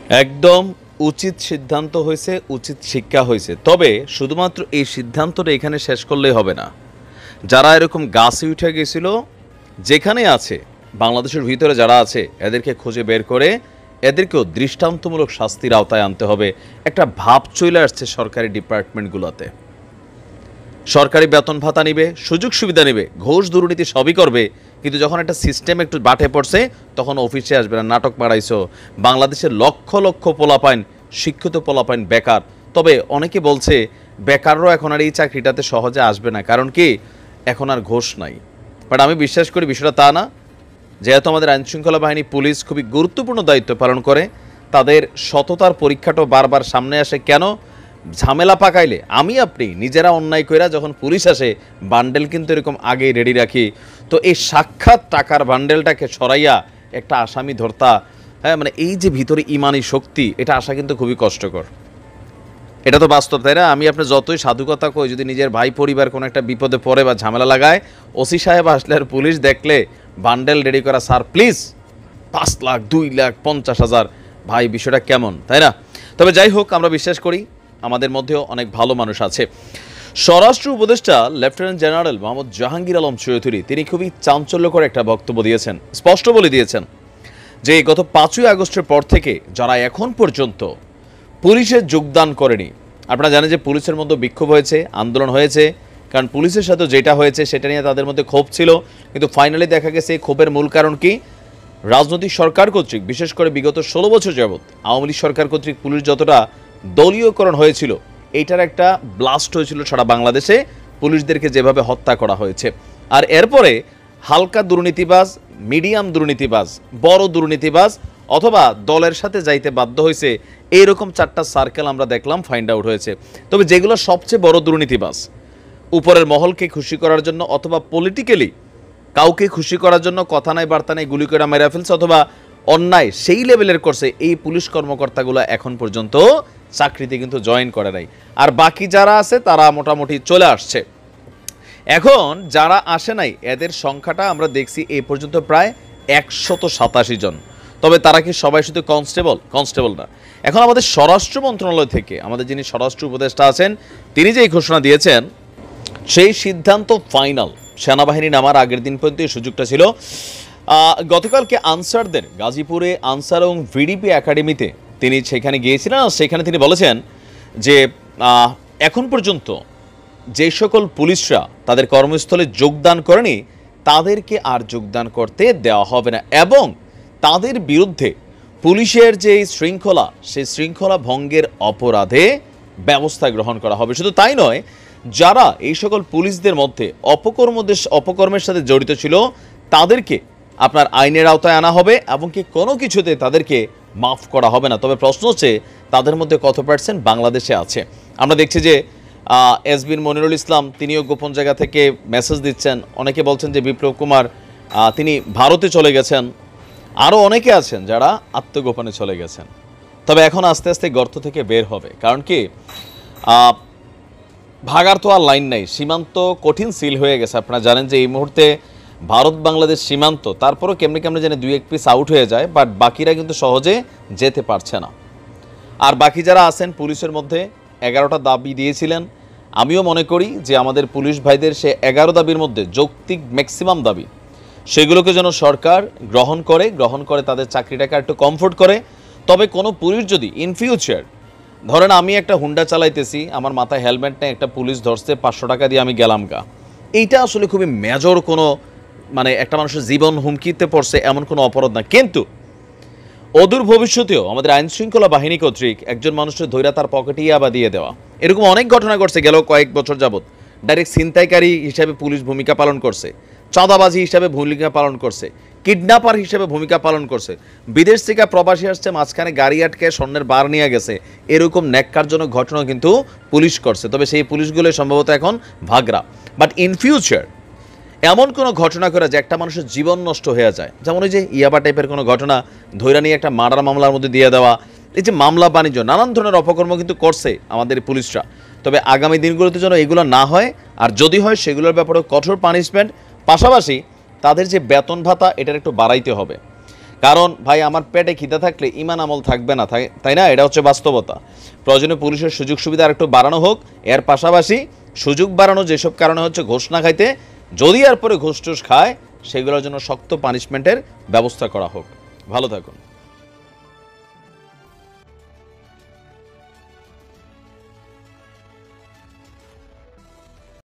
একদম উচিত সিদ্ধান্ত হয়েছে, উচিত শিক্ষা হয়েছে। তবে শুধুমাত্র এই সিদ্ধান্তটা এখানে শেষ করলেই হবে না। যারা এরকম গাছে উঠে গেছিল, যেখানে আছে বাংলাদেশের ভিতরে যারা আছে, এদেরকে খুঁজে বের করে এদেরকেও দৃষ্টান্তমূলক শাস্তির আওতায় আনতে হবে। একটা ভাব চলে আসছে সরকারি ডিপার্টমেন্টগুলোতে, সরকারি বেতন ভাতা নিবে, সুযোগ সুবিধা নিবে, ঘুষ দুর্নীতি সবই করবে, কিন্তু যখন একটা সিস্টেম একটু বাটে পড়ছে তখন অফিসে আসবে না। নাটক বাড়াইছো। বাংলাদেশের লক্ষ লক্ষ পোলাপাইন, শিক্ষিত পোলাপাইন বেকার। তবে অনেকে বলছে বেকাররাও এখন আর এই চাকরিটাতে সহজে আসবে না, কারণ কি এখন আর ঘুষ নাই। বাট আমি বিশ্বাস করি বিষয়টা তা না। যেহেতু আমাদের আইনশৃঙ্খলা বাহিনী, পুলিশ খুবই গুরুত্বপূর্ণ দায়িত্ব পালন করে, তাদের সততার পরীক্ষাটাও বারবার সামনে আসে। কেন? ঝামেলা পাকাইলে আমি আপনি নিজেরা অন্যায় কইরা যখন পুলিশ আসে, বান্ডেল কিন্তু এরকম আগেই রেডি রাখি। তো এই সাক্ষাৎ টাকার বান্ডেলটাকে সরাইয়া একটা আসামি ধরতা, হ্যাঁ, মানে এই যে ভিতরে ইমানি শক্তি, এটা আসা কিন্তু খুবই কষ্টকর। এটা তো বাস্তব, তাই না? আমি আপনি যতই সাধুকতা কই, যদি নিজের ভাই পরিবার কোনো একটা বিপদে পড়ে বা ঝামেলা লাগায়, ওসি সাহেব আসলে আর পুলিশ দেখলে বান্ডেল রেডি করা, স্যার প্লিজ 5 লাখ 2 লাখ 50,000, ভাই বিষয়টা কেমন, তাই না? তবে যাই হোক, আমরা বিশ্বাস করি আমাদের মধ্যেও অনেক ভালো মানুষ আছে। স্বরাষ্ট্র উপদেষ্টা লেফটেন্যান্ট জেনারেল মোহাম্মদ জাহাঙ্গীর আলম চৌধুরী তিনি খুবই চাঞ্চল্যকর একটা বক্তব্য দিয়েছেন। স্পষ্ট বলে দিয়েছেন যে গত 5ই আগস্টের পর থেকে যারা এখন পর্যন্ত পুলিশে যোগদান করেনি, আপনারা জানেন যে পুলিশের মধ্যে বিক্ষোভ হয়েছে, আন্দোলন হয়েছে, কারণ পুলিশের সাথে যেটা হয়েছে সেটা নিয়ে তাদের মধ্যে ক্ষোভ ছিল। কিন্তু ফাইনালি দেখা গেছে এই ক্ষোভের মূল কারণ কি? রাজনৈতিক সরকার কর্তৃক, বিশেষ করে বিগত 16 বছর যাবৎ আওয়ামী লীগ সরকার কর্তৃক পুলিশ যতটা দলীয়করণ হয়েছিল, এইটার একটা ব্লাস্ট হয়েছিল সারা বাংলাদেশে, পুলিশদেরকে যেভাবে হত্যা করা হয়েছে। আর এরপরে হালকা দুর্নীতিবাজ, মিডিয়াম দুর্নীতিবাজ, বড় দুর্নীতিবাজ অথবা দলের সাথে যাইতে বাধ্য হয়েছে, এইরকম 4টা সার্কেল আমরা দেখলাম ফাইন্ড আউট হয়েছে। তবে যেগুলো সবচেয়ে বড় দুর্নীতিবাজ, উপরের মহলকে খুশি করার জন্য অথবা পলিটিক্যালি কাউকে খুশি করার জন্য কথা নাই বার্তা নাই গুলি করে মেরে ফেলছে অথবা অন্যায় সেই লেভেলের করছে, এই পুলিশ কর্মকর্তাগুলো এখন পর্যন্ত চাকরিতে কিন্তু জয়েন করে নাই। আর বাকি যারা আছে তারা মোটামুটি চলে আসছে। এখন যারা আসে নাই এদের সংখ্যাটা আমরা দেখছি এই পর্যন্ত প্রায় 187 জন। তবে তারা কি সবাই শুধু কনস্টেবল না। এখন আমাদের স্বরাষ্ট্র মন্ত্রণালয় থেকে আমাদের যিনি স্বরাষ্ট্র উপদেষ্টা আছেন, তিনি যেই ঘোষণা দিয়েছেন, সেই সিদ্ধান্ত ফাইনাল। সেনাবাহিনী নামার আগের দিন পর্যন্ত এই সুযোগটা ছিল। গতকালকে আনসারদের গাজীপুরে আনসার এবং ভিডিপি একাডেমিতে তিনি সেখানে গিয়েছিলেন। সেখানে তিনি বলেছেন যে এখন পর্যন্ত যে সকল পুলিশরা তাদের কর্মস্থলে যোগদান করেনি তাদেরকে আর যোগদান করতে দেওয়া হবে না, এবং তাদের বিরুদ্ধে পুলিশের যে শৃঙ্খলা, সেই শৃঙ্খলা ভঙ্গের অপরাধে ব্যবস্থা গ্রহণ করা হবে। শুধু তাই নয়, যারা এই সকল পুলিশদের মধ্যে অপকর্মের সাথে জড়িত ছিল তাদেরকে আপনার আইনের আওতায় আনা হবে এবং কি কোনো কিছুতে তাদেরকে মাফ করা হবে না। তবে প্রশ্ন হচ্ছে তাদের মধ্যে কত পার্সেন্ট বাংলাদেশে আছে। আমরা দেখছি যে এসবির মনিরুল ইসলাম তিনিও গোপন জায়গা থেকে মেসেজ দিচ্ছেন। অনেকে বলছেন যে বিপ্লব কুমার তিনি ভারতে চলে গেছেন। আরও অনেকে আছেন যারা আত্মগোপনে চলে গেছেন। তবে এখন আস্তে আস্তে গর্ত থেকে বের হবে, কারণ কি ভাগার তো আর লাইন নাই, সীমান্ত কঠিন সিল হয়ে গেছে। আপনারা জানেন যে এই মুহূর্তে ভারত বাংলাদেশ সীমান্ত, তারপরও কেমনে কেমনে যেন 2-1 পিস আউট হয়ে যায়, বাট বাকিরা কিন্তু সহজে যেতে পারছে না। আর বাকি যারা আছেন পুলিশের মধ্যে 11টা দাবি দিয়েছিলেন। আমিও মনে করি যে আমাদের পুলিশ ভাইদের সে 11 দাবির মধ্যে যৌক্তিক ম্যাক্সিমাম দাবি, সেগুলোকে যেন সরকার গ্রহণ করে তাদের চাকরিটাকে একটু কমফোর্ট করে। তবে কোনো পুলিশ যদি ইন ফিউচার, ধরেন আমি একটা হুন্ডা চালাইতেছি, আমার মাথায় হেলমেট নেই, একটা পুলিশ ধরছে, 500 টাকা দিয়ে আমি গেলাম গা, এইটা আসলে খুবই মেজর কোনো, মানে একটা মানুষের জীবন হুমকিতে পড়ছে এমন কোনো অপরাধ না। কিন্তু অদূর ভবিষ্যতেও আমাদের আইন শৃঙ্খলা বাহিনী কর্তৃক একজন মানুষের ধৈর্য তার পকেটে ইয়াবা দিয়ে দেওয়া, এরকম অনেক ঘটনা ঘটছে গেল কয়েক বছর যাবৎ। ডাইরেক্ট ছিনতাইকারী হিসাবে পুলিশ ভূমিকা পালন করছে, চাঁদাবাজি হিসাবে ভূমিকা পালন করছে, কিডন্যাপার হিসেবে ভূমিকা পালন করছে, বিদেশ থেকে প্রবাসী আসছে, মাঝখানে গাড়ি আটকে স্বর্ণের বার নিয়ে গেছে, এরকম ন্যাক্কারজনক ঘটনা কিন্তু পুলিশ করছে। তবে সেই পুলিশগুলো সম্ভবত এখন ভাগরা। বাট ইন ফিউচার এমন কোনো ঘটনা করে যে একটা মানুষের জীবন নষ্ট হয়ে যায়, যেমন ওই যে ইয়াবা টাইপের কোনো ঘটনা ধৈর্য নিয়ে একটা মার্ডার মামলার মধ্যে দিয়ে দেওয়া, এই যে মামলা বাণিজ্য নানান ধরনের অপকর্ম কিন্তু করছে আমাদের পুলিশরা। তবে আগামী দিনগুলোতে যেন এগুলো না হয়, আর যদি হয় সেগুলোর ব্যাপারে কঠোর পানিশমেন্ট, পাশাপাশি তাদের যে বেতন ভাতা এটার একটু বাড়াইতে হবে। কারণ ভাই আমার পেটে খিদে থাকলে ইমান আমল থাকবে না, তাই না? এটা হচ্ছে বাস্তবতা। প্রয়োজনে পুলিশের সুযোগ সুবিধা আর একটু বাড়ানো হোক, এর পাশাপাশি সুযোগ বাড়ানো যেসব কারণে হচ্ছে ঘোষ না খাইতে, যদি এরপরে ঘোষ টোষ খায় সেগুলোর জন্য শক্ত পানিশমেন্টের ব্যবস্থা করা হোক। ভালো থাকুন।